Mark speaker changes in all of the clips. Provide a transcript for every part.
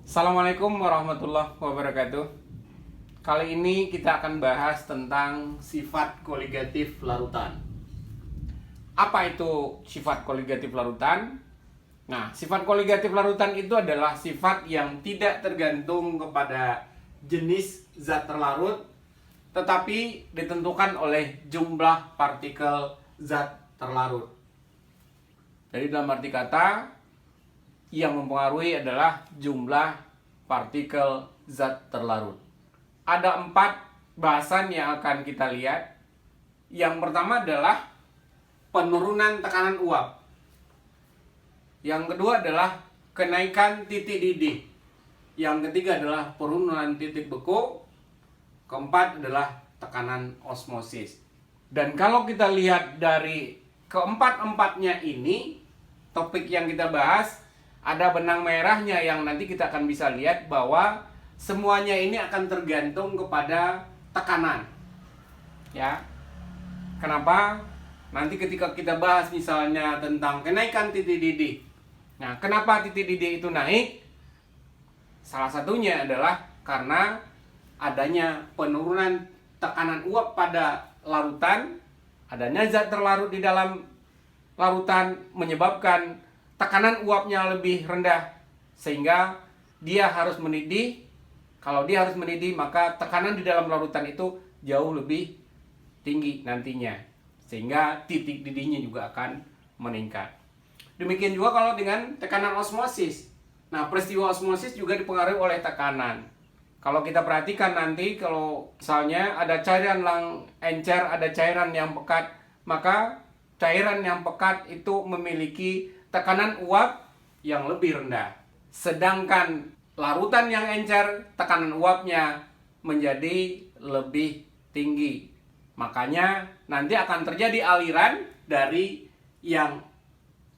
Speaker 1: Assalamualaikum warahmatullahi wabarakatuh. Kali ini kita akan bahas tentang sifat koligatif larutan. Apa itu sifat koligatif larutan? Nah, sifat koligatif larutan itu adalah sifat yang tidak tergantung kepada jenis zat terlarut, tetapi ditentukan oleh jumlah partikel zat terlarut. Jadi dalam arti kata, yang mempengaruhi adalah jumlah partikel zat terlarut. Ada 4 bahasan yang akan kita lihat. Yang pertama adalah penurunan tekanan uap. Yang kedua adalah kenaikan titik didih. Yang ketiga adalah penurunan titik beku. Keempat adalah tekanan osmosis. Dan kalau kita lihat dari keempat-empatnya ini, topik yang kita bahas, ada benang merahnya yang nanti kita akan bisa lihat bahwa semuanya ini akan tergantung kepada tekanan. Ya. Kenapa? Nanti ketika kita bahas misalnya tentang kenaikan titik didih. Nah, kenapa titik didih itu naik? Salah satunya adalah karena adanya penurunan tekanan uap pada larutan, adanya zat terlarut di dalam larutan menyebabkan tekanan uapnya lebih rendah, sehingga dia harus mendidih. Kalau dia harus mendidih, maka tekanan di dalam larutan itu jauh lebih tinggi nantinya, sehingga titik didihnya juga akan meningkat. Demikian juga kalau dengan tekanan osmosis. Nah, peristiwa osmosis juga dipengaruhi oleh tekanan. Kalau kita perhatikan nanti, kalau misalnya ada cairan yang encer, ada cairan yang pekat, maka cairan yang pekat itu memiliki tekanan uap yang lebih rendah. Sedangkan larutan yang encer, tekanan uapnya menjadi lebih tinggi. Makanya nanti akan terjadi aliran dari yang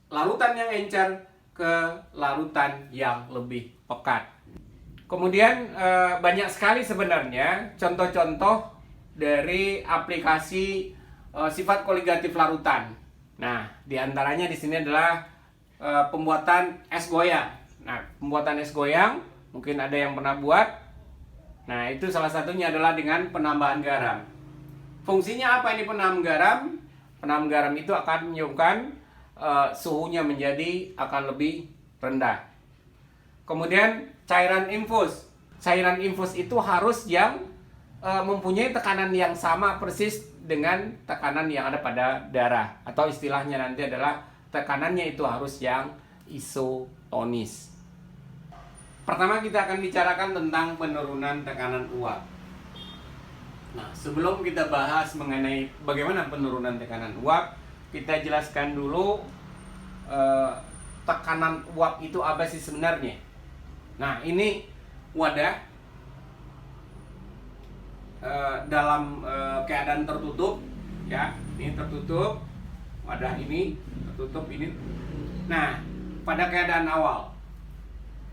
Speaker 1: larutan yang encer ke larutan yang lebih pekat. Kemudian banyak sekali sebenarnya contoh-contoh dari aplikasi sifat koligatif larutan. Nah, diantaranya di sini adalah pembuatan es goyang. Nah, pembuatan es goyang mungkin ada yang pernah buat. Nah, itu salah satunya adalah dengan penambahan garam. Fungsinya apa ini penambahan garam? Penambahan garam itu akan menyebabkan suhunya menjadi akan lebih rendah. Kemudian cairan infus. Cairan infus itu harus yang mempunyai tekanan yang sama persis dengan tekanan yang ada pada darah, atau istilahnya nanti adalah tekanannya itu harus yang isotonis. Pertama kita akan bicarakan tentang penurunan tekanan uap. Nah, sebelum kita bahas mengenai bagaimana penurunan tekanan uap, kita jelaskan dulu tekanan uap itu apa sih sebenarnya. Nah, ini wadah dalam keadaan tertutup, ya, ini tertutup, wadah ini tertutup ini. Nah, pada keadaan awal,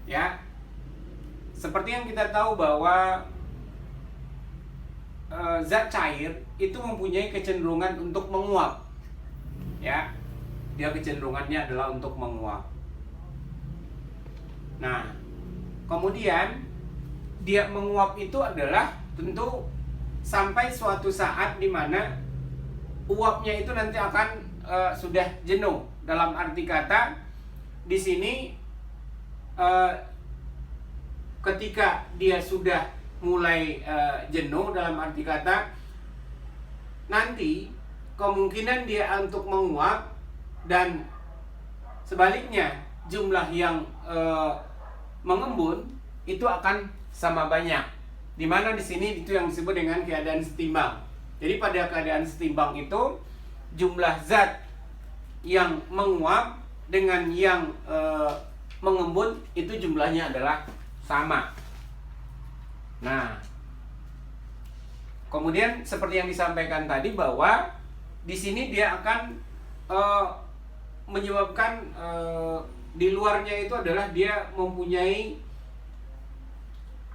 Speaker 1: ya, seperti yang kita tahu bahwa zat cair itu mempunyai kecenderungan untuk menguap, ya, dia kecenderungannya adalah untuk menguap. Nah, kemudian dia menguap itu adalah tentu sampai suatu saat di mana uapnya itu nanti akan sudah jenuh. Dalam arti kata, di sini ketika dia sudah mulai jenuh, dalam arti kata nanti kemungkinan dia untuk menguap, dan sebaliknya jumlah yang mengembun itu akan sama banyak. Dimana di sini itu yang disebut dengan keadaan setimbang. Jadi pada keadaan setimbang itu jumlah zat yang menguap dengan yang mengembun itu jumlahnya adalah sama. Nah, kemudian seperti yang disampaikan tadi bahwa di sini dia akan menyebabkan di luarnya itu adalah dia mempunyai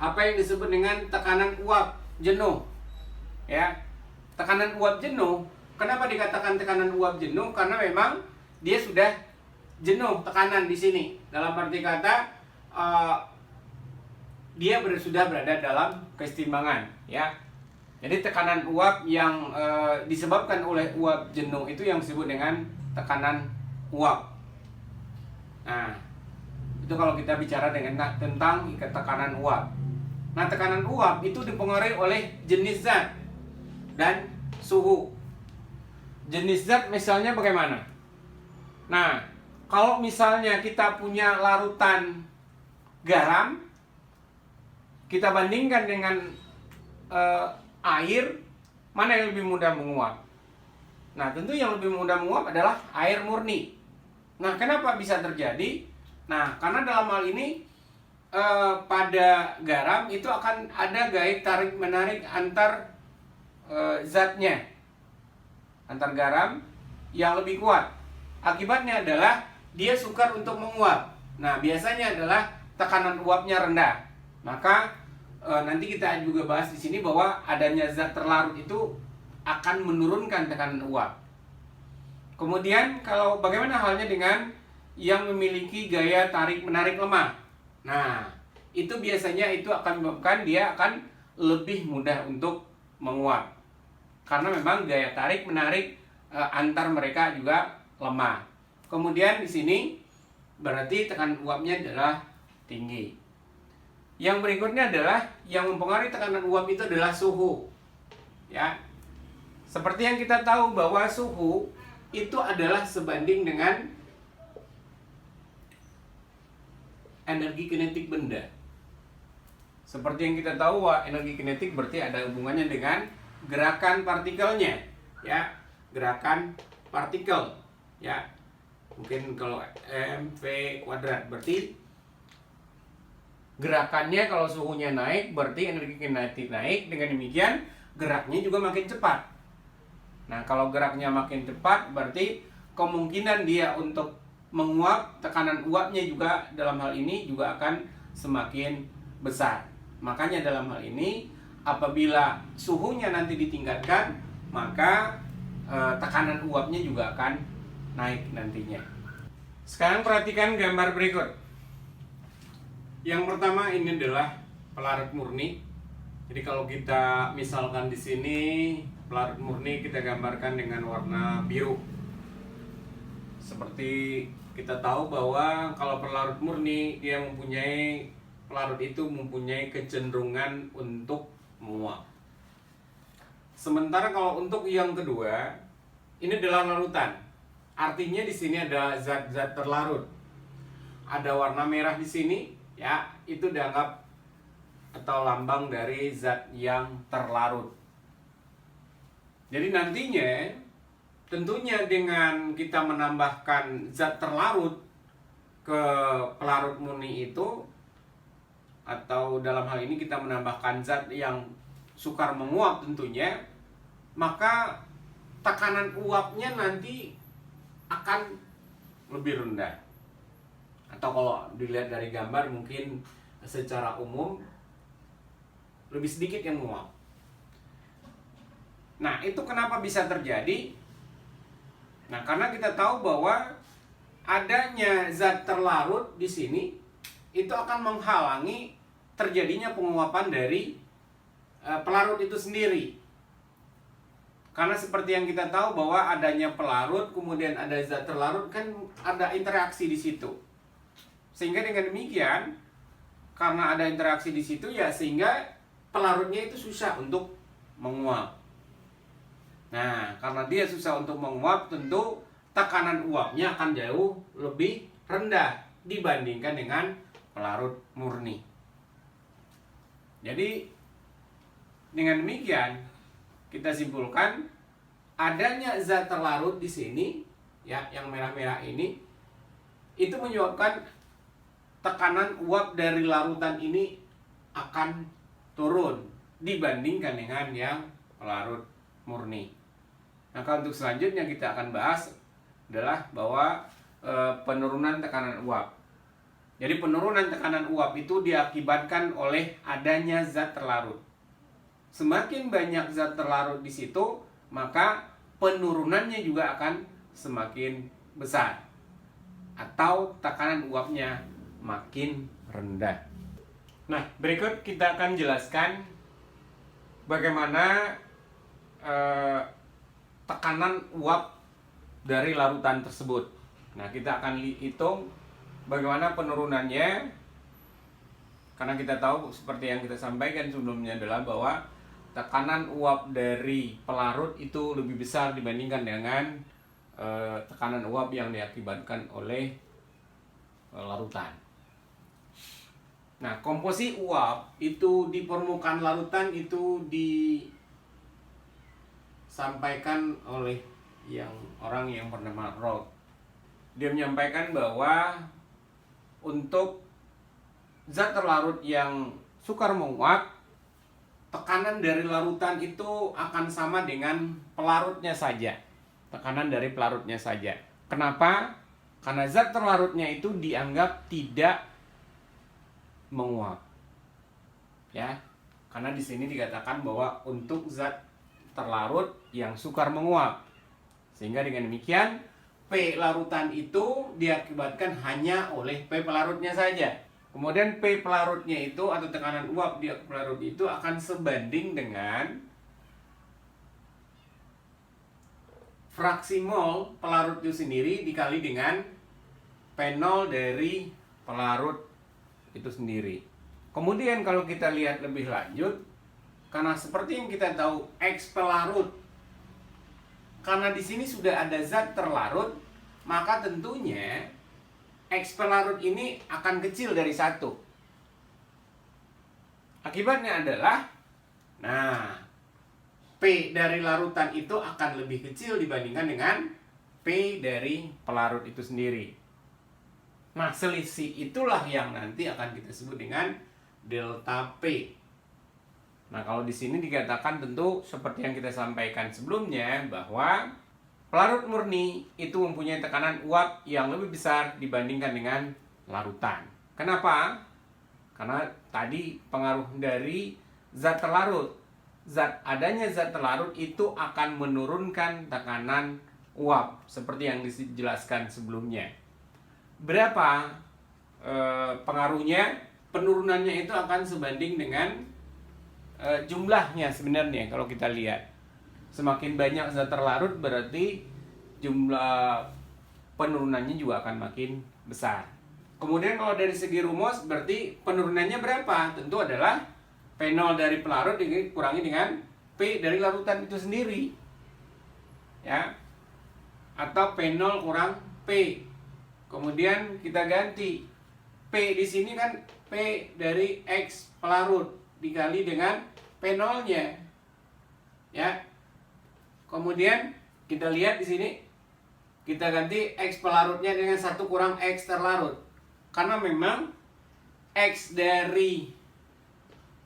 Speaker 1: apa yang disebut dengan tekanan uap jenuh, ya. Tekanan uap jenuh, kenapa dikatakan tekanan uap jenuh? Karena memang dia sudah jenuh tekanan di sini. Dalam arti kata dia sudah berada dalam keseimbangan, ya. Jadi tekanan uap yang disebabkan oleh uap jenuh itu yang disebut dengan tekanan uap. Nah, itu kalau kita bicara tentang tekanan uap. Nah, tekanan uap itu dipengaruhi oleh jenis zat dan suhu. Jenis zat misalnya bagaimana? Nah, kalau misalnya kita punya larutan garam, kita bandingkan dengan air, mana yang lebih mudah menguap? Nah, tentu yang lebih mudah menguap adalah air murni. Nah, kenapa bisa terjadi? Nah, karena dalam hal ini pada garam itu akan ada gaya tarik-menarik antar zatnya, antar garam yang lebih kuat. Akibatnya adalah dia sukar untuk menguap. Nah, biasanya adalah tekanan uapnya rendah. Maka nanti kita juga bahas di sini bahwa adanya zat terlarut itu akan menurunkan tekanan uap. Kemudian kalau bagaimana halnya dengan yang memiliki gaya tarik-menarik lemah? Nah, itu biasanya itu akan menyebabkan dia akan lebih mudah untuk menguap. Karena memang gaya tarik-menarik antar mereka juga lemah. Kemudian di sini berarti tekanan uapnya adalah tinggi. Yang berikutnya adalah yang mempengaruhi tekanan uap itu adalah suhu. Ya. Seperti yang kita tahu bahwa suhu itu adalah sebanding dengan energi kinetik benda. Seperti yang kita tahu bahwa energi kinetik berarti ada hubungannya dengan gerakan partikelnya, ya. Gerakan partikel, ya. Mungkin kalau mv kuadrat berarti gerakannya kalau suhunya naik berarti energi kinetik naik, dengan demikian geraknya juga makin cepat. Nah, kalau geraknya makin cepat berarti kemungkinan dia untuk menguap, tekanan uapnya juga dalam hal ini juga akan semakin besar. Makanya dalam hal ini apabila suhunya nanti ditingkatkan, maka tekanan uapnya juga akan naik nantinya. Sekarang perhatikan gambar berikut. Yang pertama ini adalah pelarut murni. Jadi kalau kita misalkan di sini pelarut murni kita gambarkan dengan warna biru. Seperti kita tahu bahwa kalau pelarut murni dia mempunyai, pelarut itu mempunyai kecenderungan untuk menguap. Sementara kalau untuk yang kedua, ini adalah larutan. Artinya di sini ada zat-zat terlarut. Ada warna merah di sini, ya, itu dianggap atau lambang dari zat yang terlarut. Jadi nantinya tentunya dengan kita menambahkan zat terlarut ke pelarut murni itu, atau dalam hal ini kita menambahkan zat yang sukar menguap tentunya, maka tekanan uapnya nanti akan lebih rendah. Atau kalau dilihat dari gambar mungkin secara umum lebih sedikit yang menguap. Nah, itu kenapa bisa terjadi? Nah, karena kita tahu bahwa adanya zat terlarut di sini itu akan menghalangi terjadinya penguapan dari pelarut itu sendiri. Karena seperti yang kita tahu bahwa adanya pelarut kemudian ada zat terlarut, kan ada interaksi di situ. Sehingga dengan demikian, karena ada interaksi di situ ya, sehingga pelarutnya itu susah untuk menguap. Nah, karena dia susah untuk menguap, tentu tekanan uapnya akan jauh lebih rendah dibandingkan dengan pelarut murni. Jadi dengan demikian kita simpulkan adanya zat terlarut di sini, ya, yang merah-merah ini, itu menyebabkan tekanan uap dari larutan ini akan turun dibandingkan dengan yang pelarut murni. Maka untuk selanjutnya kita akan bahas adalah bahwa penurunan tekanan uap. Jadi penurunan tekanan uap itu diakibatkan oleh adanya zat terlarut. Semakin banyak zat terlarut di situ, maka penurunannya juga akan semakin besar. Atau tekanan uapnya makin rendah. Nah, berikut kita akan jelaskan bagaimana tekanan uap dari larutan tersebut. Nah, kita akan hitung bagaimana penurunannya, karena kita tahu seperti yang kita sampaikan sebelumnya adalah bahwa tekanan uap dari pelarut itu lebih besar dibandingkan dengan tekanan uap yang diakibatkan oleh larutan. Nah, komposisi uap itu di permukaan larutan itu disampaikan oleh orang yang bernama Roth. Dia menyampaikan bahwa untuk zat terlarut yang sukar menguap, tekanan dari larutan itu akan sama dengan pelarutnya saja. Tekanan dari pelarutnya saja. Kenapa? Karena zat terlarutnya itu dianggap tidak menguap, ya, karena di sini dikatakan bahwa untuk zat terlarut yang sukar menguap, sehingga dengan demikian P larutan itu diakibatkan hanya oleh P pelarutnya saja. Kemudian P pelarutnya itu atau tekanan uap di pelarut itu akan sebanding dengan fraksi mol pelarut itu sendiri dikali dengan P0 dari pelarut itu sendiri. Kemudian kalau kita lihat lebih lanjut, karena seperti yang kita tahu X pelarut, karena di sini sudah ada zat terlarut, maka tentunya X pelarut ini akan kecil dari 1. Akibatnya adalah, nah, P dari larutan itu akan lebih kecil dibandingkan dengan P dari pelarut itu sendiri. Nah, selisih itulah yang nanti akan kita sebut dengan delta P. Nah, kalau di sini dikatakan tentu seperti yang kita sampaikan sebelumnya bahwa pelarut murni itu mempunyai tekanan uap yang lebih besar dibandingkan dengan larutan. Kenapa? Karena tadi pengaruh dari zat terlarut. Adanya zat terlarut itu akan menurunkan tekanan uap seperti yang dijelaskan sebelumnya. Berapa pengaruhnya? Penurunannya itu akan sebanding dengan jumlahnya sebenarnya. Kalau kita lihat, semakin banyak zat terlarut berarti jumlah penurunannya juga akan makin besar. Kemudian kalau dari segi rumus berarti penurunannya berapa? Tentu adalah P0 dari pelarut dikurangi dengan P dari larutan itu sendiri, ya, atau P0 kurang P. Kemudian kita ganti P di sini kan P dari X pelarut dikali dengan P0-nya. Ya. Kemudian kita lihat di sini kita ganti X pelarutnya dengan 1 kurang X terlarut. Karena memang X dari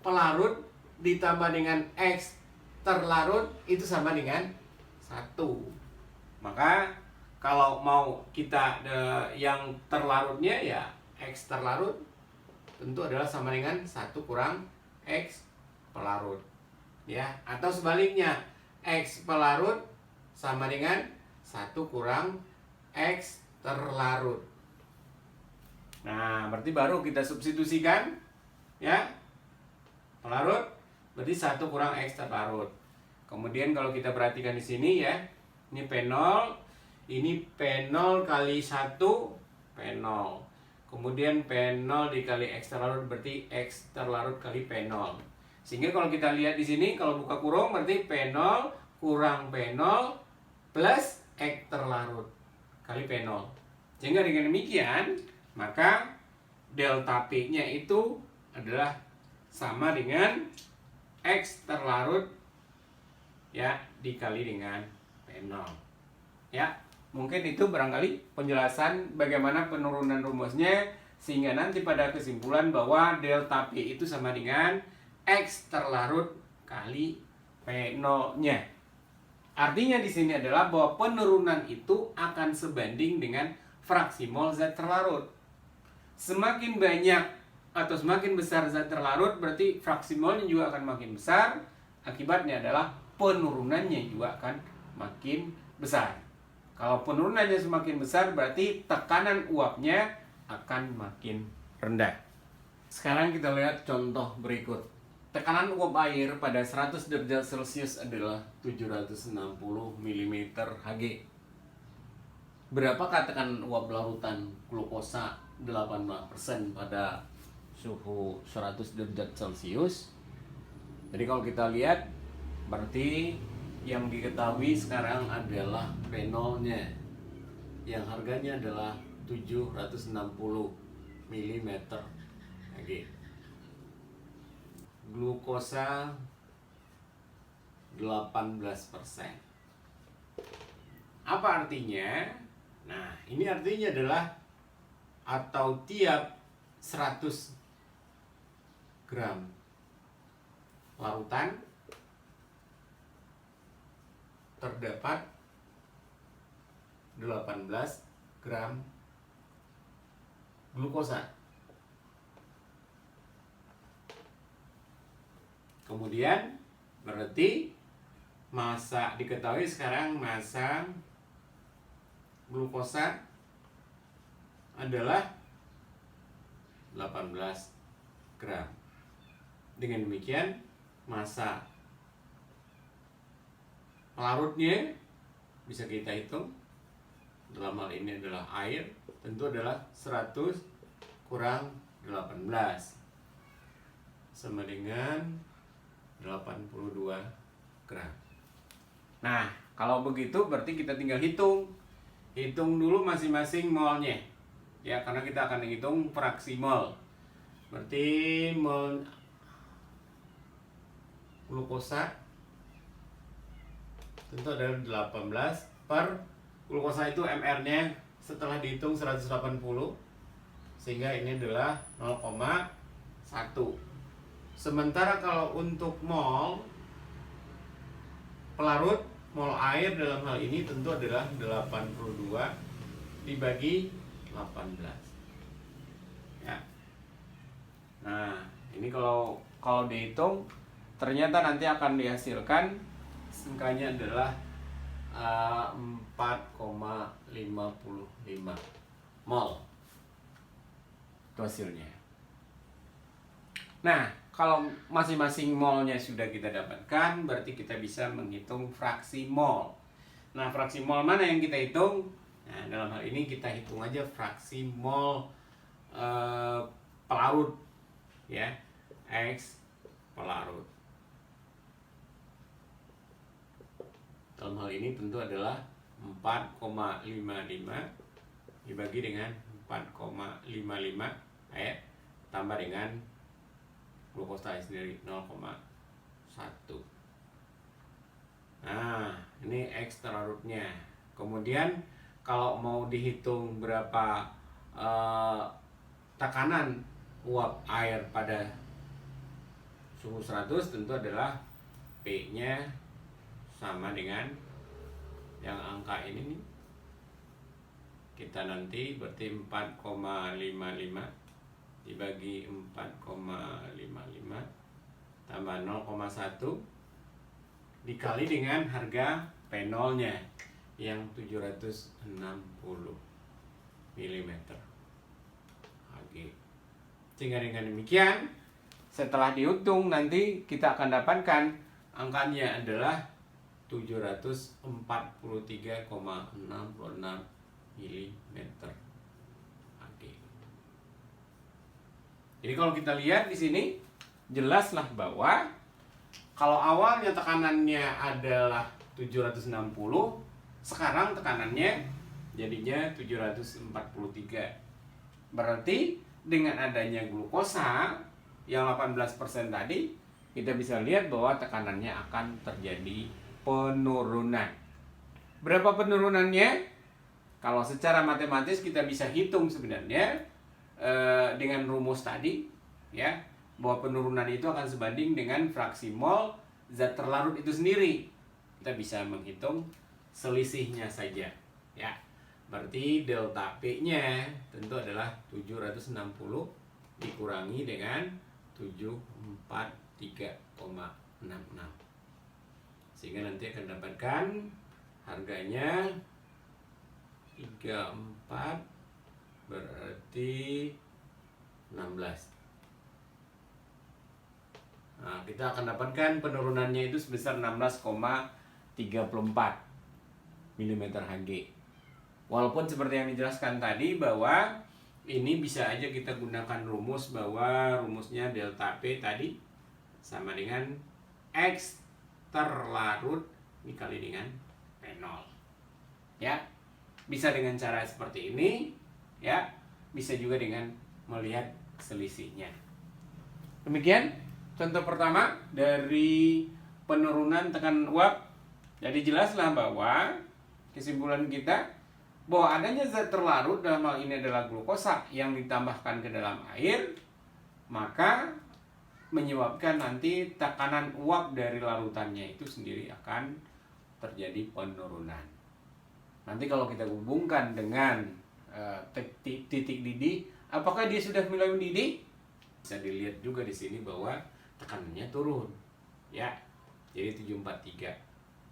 Speaker 1: pelarut ditambah dengan X terlarut itu sama dengan 1. Maka kalau mau kita yang terlarutnya ya X terlarut tentu adalah sama dengan 1 kurang X pelarut, ya, atau sebaliknya X pelarut sama dengan 1 kurang X terlarut. Nah, berarti baru kita substitusikan, ya, pelarut berarti 1 kurang X terlarut. Kemudian kalau kita perhatikan di sini, ya, ini P0, ini P0 kali 1 P0. Kemudian P0 dikali X terlarut berarti X terlarut kali P0. Sehingga kalau kita lihat di sini, kalau buka kurung berarti P0 kurang P0 plus X terlarut kali P0. Sehingga dengan demikian, maka delta P-nya itu adalah sama dengan X terlarut, ya, dikali dengan P0. Ya. Mungkin itu barangkali penjelasan bagaimana penurunan rumusnya, sehingga nanti pada kesimpulan bahwa delta P itu sama dengan X terlarut kali P0-nya. Artinya di sini adalah bahwa penurunan itu akan sebanding dengan fraksi mol zat terlarut. Semakin banyak atau semakin besar zat terlarut berarti fraksi molnya juga akan makin besar. Akibatnya adalah penurunannya juga akan makin besar. Kalau penurunannya semakin besar berarti tekanan uapnya akan makin rendah. Sekarang kita lihat contoh berikut. Tekanan uap air pada 100 derajat Celcius adalah 760 mm Hg. Berapakah tekanan uap larutan glukosa 18% pada suhu 100 derajat Celcius? Jadi kalau kita lihat, berarti yang diketahui sekarang adalah fenolnya, yang harganya adalah 760 mm Hg. Glukosa 18%. Apa artinya? Nah, ini artinya adalah atau tiap 100 gram larutan terdapat 18 gram glukosa. Kemudian berarti massa diketahui sekarang, massa glukosa adalah 18 gram. Dengan demikian massa pelarutnya bisa kita hitung. Dalam hal ini adalah air, tentu adalah 100 kurang 18 sama dengan 82 gram. Nah, kalau begitu berarti kita tinggal hitung dulu masing-masing molnya ya, karena kita akan menghitung fraksi mol. Berarti mol glukosa tentu adalah 18 per glukosa itu mR-nya setelah dihitung 180, sehingga ini adalah 0,1. Sementara kalau untuk mol pelarut, mol air dalam hal ini tentu adalah 82 dibagi 18. Ya. Nah, ini kalau dihitung ternyata nanti akan dihasilkan angkanya adalah 4,55 mol. Itu hasilnya. Nah, kalau masing-masing molnya sudah kita dapatkan, berarti kita bisa menghitung fraksi mol. Nah, fraksi mol mana yang kita hitung? Nah, dalam hal ini kita hitung aja fraksi mol pelarut, ya, X pelarut. Dalam hal ini tentu adalah 4,55 dibagi dengan 4,55 tambah dengan glukosa sendiri 0,1. Nah, ini X pelarutnya. Kemudian kalau mau dihitung berapa tekanan uap air pada suhu 100, tentu adalah P-nya sama dengan yang angka ini nih. Kita nanti berarti 4,55 dibagi 4,55 tambah 0,1 dikali dengan harga fenolnya yang 760 mm Hg. Sehingga dengan demikian setelah dihitung nanti kita akan dapatkan angkanya adalah 743,66 mm Hg. Jadi kalau kita lihat di sini jelaslah bahwa kalau awalnya tekanannya adalah 760, sekarang tekanannya jadinya 743. Berarti dengan adanya glukosa yang 18% tadi, kita bisa lihat bahwa tekanannya akan terjadi penurunan. Berapa penurunannya? Kalau secara matematis kita bisa hitung sebenarnya dengan rumus tadi, ya, bahwa penurunan itu akan sebanding dengan fraksi mol zat terlarut itu sendiri. Kita bisa menghitung selisihnya saja, ya. Berarti delta P-nya tentu adalah 760 dikurangi dengan 743,66. Sehingga nanti akan dapatkan harganya 34 berarti 16. Nah, kita akan dapatkan penurunannya itu sebesar 16,34 mm Hg. Walaupun seperti yang dijelaskan tadi bahwa ini bisa aja kita gunakan rumus bahwa rumusnya delta P tadi sama dengan X terlarut dikali dengan P0. Ya. Bisa dengan cara seperti ini, ya. Bisa juga dengan melihat selisihnya. Demikian contoh pertama dari penurunan tekanan uap. Jadi jelaslah bahwa kesimpulan kita bahwa adanya zat terlarut dalam hal ini adalah glukosa yang ditambahkan ke dalam air, maka menyebabkan nanti tekanan uap dari larutannya itu sendiri akan terjadi penurunan. Nanti kalau kita hubungkan dengan titik didih, apakah dia sudah mulai mendidih? Bisa dilihat juga di sini bahwa tekanannya turun, ya. Jadi 743.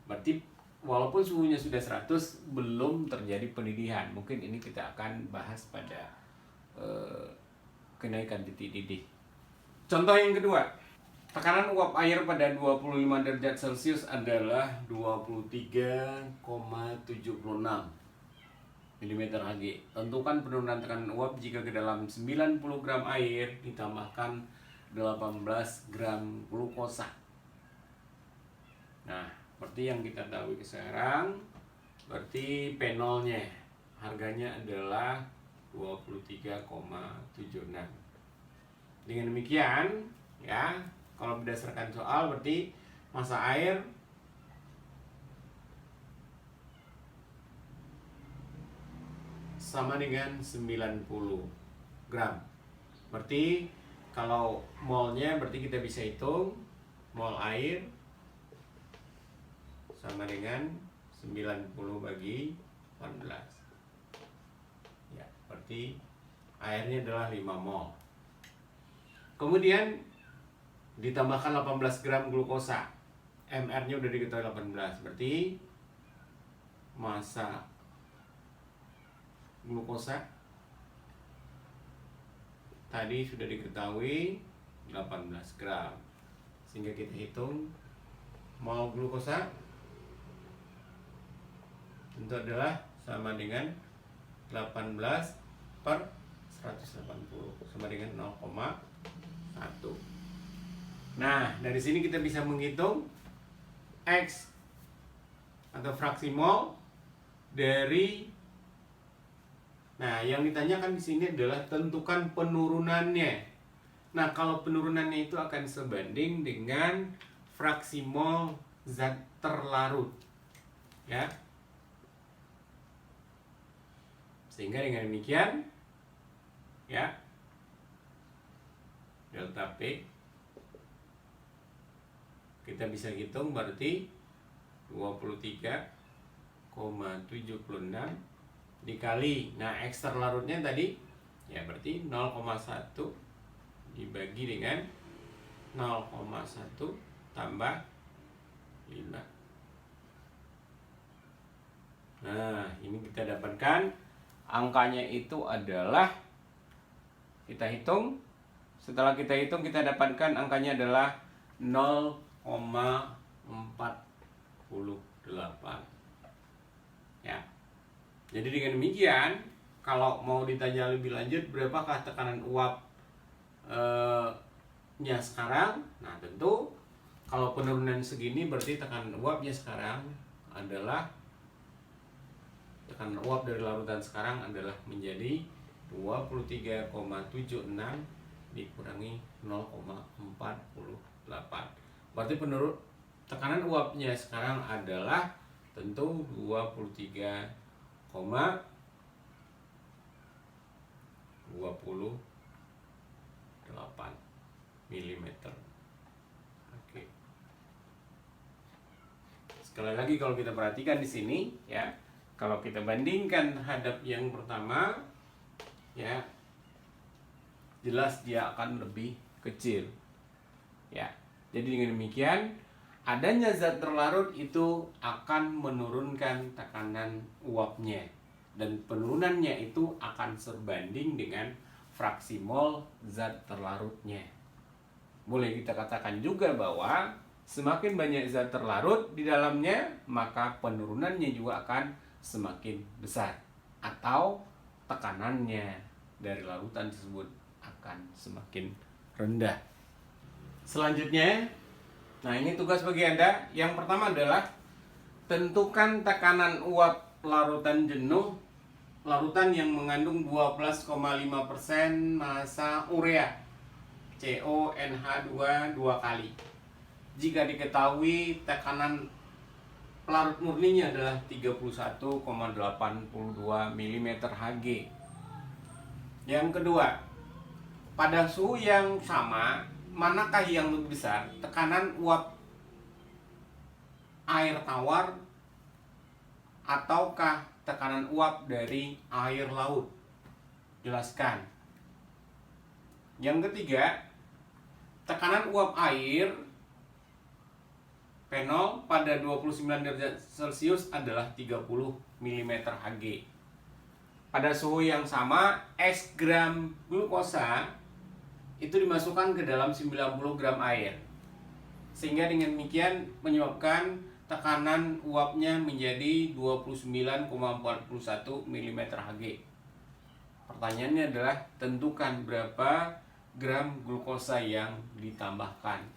Speaker 1: Berarti walaupun suhunya sudah 100 belum terjadi pendidihan. Mungkin ini kita akan bahas pada kenaikan titik didih. Contoh yang kedua, tekanan uap air pada 25 derajat Celcius adalah 23,76 mm Hg. Tentukan penurunan tekanan uap jika ke dalam 90 gram air ditambahkan 18 gram glukosa. Nah, seperti yang kita tahu sekarang, berarti P0-nya harganya adalah 23,76. Dengan demikian, ya, kalau berdasarkan soal berarti massa air sama dengan 90 gram. Berarti kalau molnya berarti kita bisa hitung mol air sama dengan 90 bagi 18. Ya, berarti airnya adalah 5 mol. Kemudian ditambahkan 18 gram glukosa. MR-nya udah diketahui 18. Berarti massa glukosa tadi sudah diketahui 18 gram. Sehingga kita hitung mol glukosa tentu adalah sama dengan 18 per 180 sama dengan 0,1. Nah, dari sini kita bisa menghitung X atau fraksi mol dari. Nah, yang ditanyakan di sini adalah tentukan penurunannya. Nah, kalau penurunannya itu akan sebanding dengan fraksi mol zat terlarut. Ya. Sehingga dengan demikian, ya, delta P kita bisa hitung berarti 23,76 dikali, nah X terlarutnya tadi ya berarti 0,1 dibagi dengan 0,1 tambah 5. Nah, ini kita dapatkan angkanya itu adalah, kita hitung, setelah kita hitung kita dapatkan angkanya adalah 0,48. Ya. Jadi dengan demikian, kalau mau ditanya lebih lanjut berapakah tekanan uap nya sekarang? Nah, tentu kalau penurunan segini berarti tekanan uapnya sekarang adalah, tekanan uap dari larutan sekarang adalah menjadi 23,76 dikurangi 0,48. Berarti tekanan uapnya sekarang adalah tentu 23,28 mm. Oke. Sekali lagi kalau kita perhatikan di sini, ya, kalau kita bandingkan hadap yang pertama, ya, jelas dia akan lebih kecil. Ya. Jadi dengan demikian, adanya zat terlarut itu akan menurunkan tekanan uapnya, dan penurunannya itu akan sebanding dengan fraksi mol zat terlarutnya. Boleh kita katakan juga bahwa semakin banyak zat terlarut di dalamnya, maka penurunannya juga akan semakin besar, atau tekanannya dari larutan tersebut akan semakin rendah. Selanjutnya, nah ini tugas bagi Anda. Yang pertama adalah tentukan tekanan uap larutan jenuh, larutan yang mengandung 12,5% massa urea CONH2 2 kali. Jika diketahui tekanan pelarut murninya adalah 31,82 mm Hg. Yang kedua, pada suhu yang sama, manakah yang lebih besar? Tekanan uap air tawar ataukah tekanan uap dari air laut? Jelaskan. Yang ketiga, tekanan uap air P0 pada 29 derajat Celcius adalah 30 mm Hg. Pada suhu yang sama, es gram glukosa itu dimasukkan ke dalam 90 gram air. Sehingga dengan demikian menyebabkan tekanan uapnya menjadi 29,41 mm Hg. Pertanyaannya adalah tentukan berapa gram glukosa yang ditambahkan.